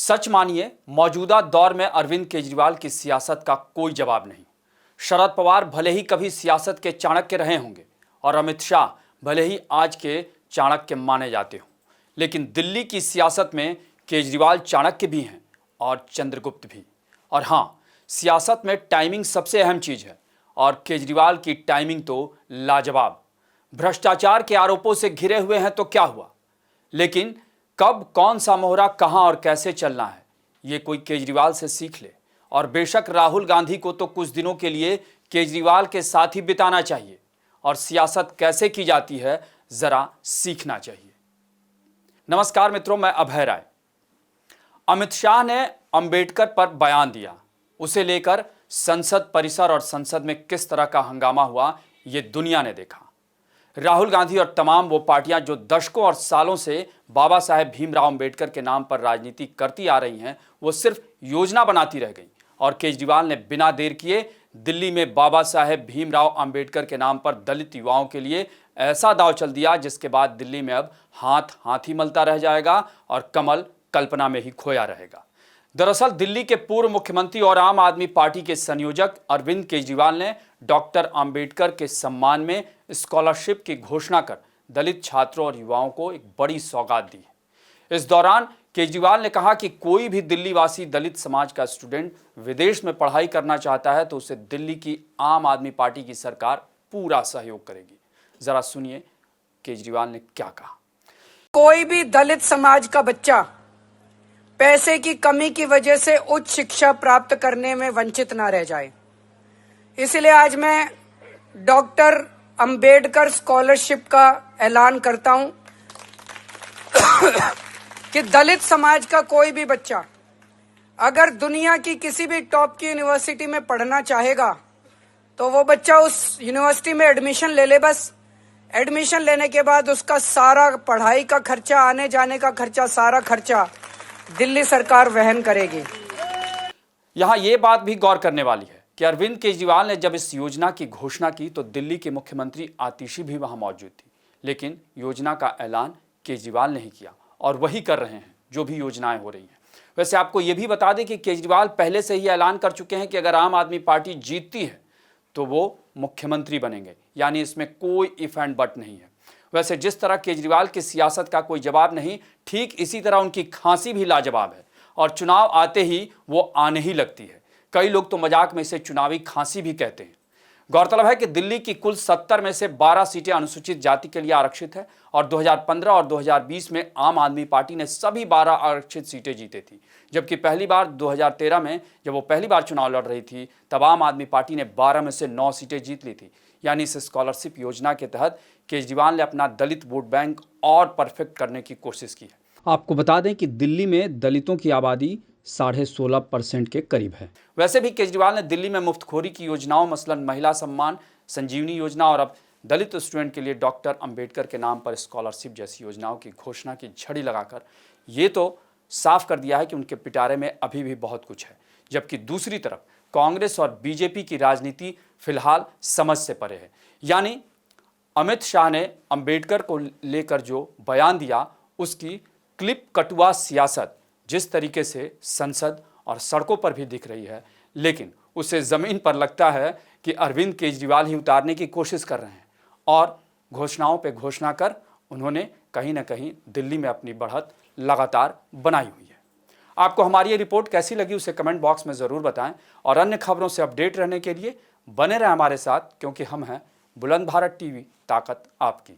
सच मानिए, मौजूदा दौर में अरविंद केजरीवाल की सियासत का कोई जवाब नहीं। शरद पवार भले ही कभी सियासत के चाणक्य रहे होंगे और अमित शाह भले ही आज के चाणक्य माने जाते हों, लेकिन दिल्ली की सियासत में केजरीवाल चाणक्य भी हैं और चंद्रगुप्त भी। और हाँ, सियासत में टाइमिंग सबसे अहम चीज है और केजरीवाल की टाइमिंग तो लाजवाब। भ्रष्टाचार के आरोपों से घिरे हुए हैं तो क्या हुआ, लेकिन कब कौन सा मोहरा कहां और कैसे चलना है, ये कोई केजरीवाल से सीख ले। और बेशक राहुल गांधी को तो कुछ दिनों के लिए केजरीवाल के साथ ही बिताना चाहिए और सियासत कैसे की जाती है जरा सीखना चाहिए। नमस्कार मित्रों, मैं अभय राय। अमित शाह ने अंबेडकर पर बयान दिया, उसे लेकर संसद परिसर और संसद में किस तरह का हंगामा हुआ ये दुनिया ने देखा। राहुल गांधी और तमाम वो पार्टियां जो दशकों और सालों से बाबा साहेब भीमराव अंबेडकर के नाम पर राजनीति करती आ रही हैं, वो सिर्फ योजना बनाती रह गई और केजरीवाल ने बिना देर किए दिल्ली में बाबा साहेब भीमराव अंबेडकर के नाम पर दलित युवाओं के लिए ऐसा दांव चल दिया जिसके बाद दिल्ली में अब हाथ हाथ ही मलता रह जाएगा और कमल कल्पना में ही खोया रहेगा। दरअसल दिल्ली के पूर्व मुख्यमंत्री और आम आदमी पार्टी के संयोजक अरविंद केजरीवाल ने डॉक्टर अंबेडकर के सम्मान में स्कॉलरशिप की घोषणा कर दलित छात्रों और युवाओं को एक बड़ी सौगात दी है। इस दौरान केजरीवाल ने कहा कि कोई भी दिल्ली वासी दलित समाज का स्टूडेंट विदेश में पढ़ाई करना चाहता है तो उसे दिल्ली की आम आदमी पार्टी की सरकार पूरा सहयोग करेगी। जरा सुनिए केजरीवाल ने क्या कहा। कोई भी दलित समाज का बच्चा पैसे की कमी की वजह से उच्च शिक्षा प्राप्त करने में वंचित ना रह जाए, इसलिए आज मैं डॉक्टर अंबेडकर स्कॉलरशिप का ऐलान करता हूं कि दलित समाज का कोई भी बच्चा अगर दुनिया की किसी भी टॉप की यूनिवर्सिटी में पढ़ना चाहेगा तो वो बच्चा उस यूनिवर्सिटी में एडमिशन ले ले। बस एडमिशन लेने के बाद उसका सारा पढ़ाई का खर्चा, आने जाने का खर्चा, सारा खर्चा दिल्ली सरकार वहन करेगी। यहां यह बात भी गौर करने वाली है कि अरविंद केजरीवाल ने जब इस योजना की घोषणा की तो दिल्ली के मुख्यमंत्री आतिशी भी वहां मौजूद थी, लेकिन योजना का ऐलान केजरीवाल ने ही किया और वही कर रहे हैं जो भी योजनाएं हो रही हैं। वैसे आपको यह भी बता दें कि केजरीवाल पहले से ही ऐलान कर चुके हैं कि अगर आम आदमी पार्टी जीतती है तो वो मुख्यमंत्री बनेंगे, यानी इसमें कोई इफ एंड बट नहीं है। वैसे जिस तरह केजरीवाल की सियासत का कोई जवाब नहीं, ठीक इसी तरह उनकी खांसी भी लाजवाब है और चुनाव आते ही वो आने ही लगती है। कई लोग तो मजाक में इसे चुनावी खांसी भी कहते हैं। गौरतलब है कि दिल्ली की कुल 70 में से 12 सीटें अनुसूचित जाति के लिए आरक्षित है और 2015 और 2020 में आम आदमी पार्टी ने सभी 12 आरक्षित सीटें जीती थी, जबकि पहली बार 2013 में जब वो पहली बार चुनाव लड़ रही थी तब आम आदमी पार्टी ने 12 में से 9 सीटें जीत ली थी। यानी इस स्कॉलरशिप योजना के तहत केजरीवाल ने अपना दलित वोट बैंक और परफेक्ट करने की कोशिश की है। आपको बता दें कि दिल्ली में दलितों की आबादी 16.5% के करीब है। वैसे भी केजरीवाल ने दिल्ली में मुफ्तखोरी की योजनाओं, मसलन महिला सम्मान, संजीवनी योजना और अब दलित स्टूडेंट के लिए डॉक्टर अंबेडकर के नाम पर स्कॉलरशिप जैसी योजनाओं की घोषणा की झड़ी लगाकर ये तो साफ कर दिया है कि उनके पिटारे में अभी भी बहुत कुछ है। जबकि दूसरी तरफ कांग्रेस और बीजेपी की राजनीति फिलहाल समझ से परे है। यानी अमित शाह ने अंबेडकर को लेकर जो बयान दिया उसकी क्लिप कटुआ सियासत जिस तरीके से संसद और सड़कों पर भी दिख रही है, लेकिन उसे जमीन पर लगता है कि अरविंद केजरीवाल ही उतारने की कोशिश कर रहे हैं और घोषणाओं पे घोषणा कर उन्होंने कहीं ना कहीं दिल्ली में अपनी बढ़त लगातार बनाई हुई है। आपको हमारी ये रिपोर्ट कैसी लगी उसे कमेंट बॉक्स में ज़रूर बताएं और अन्य खबरों से अपडेट रहने के लिए बने रहें हमारे साथ, क्योंकि हम हैं बुलंद भारत टीवी, ताकत आपकी।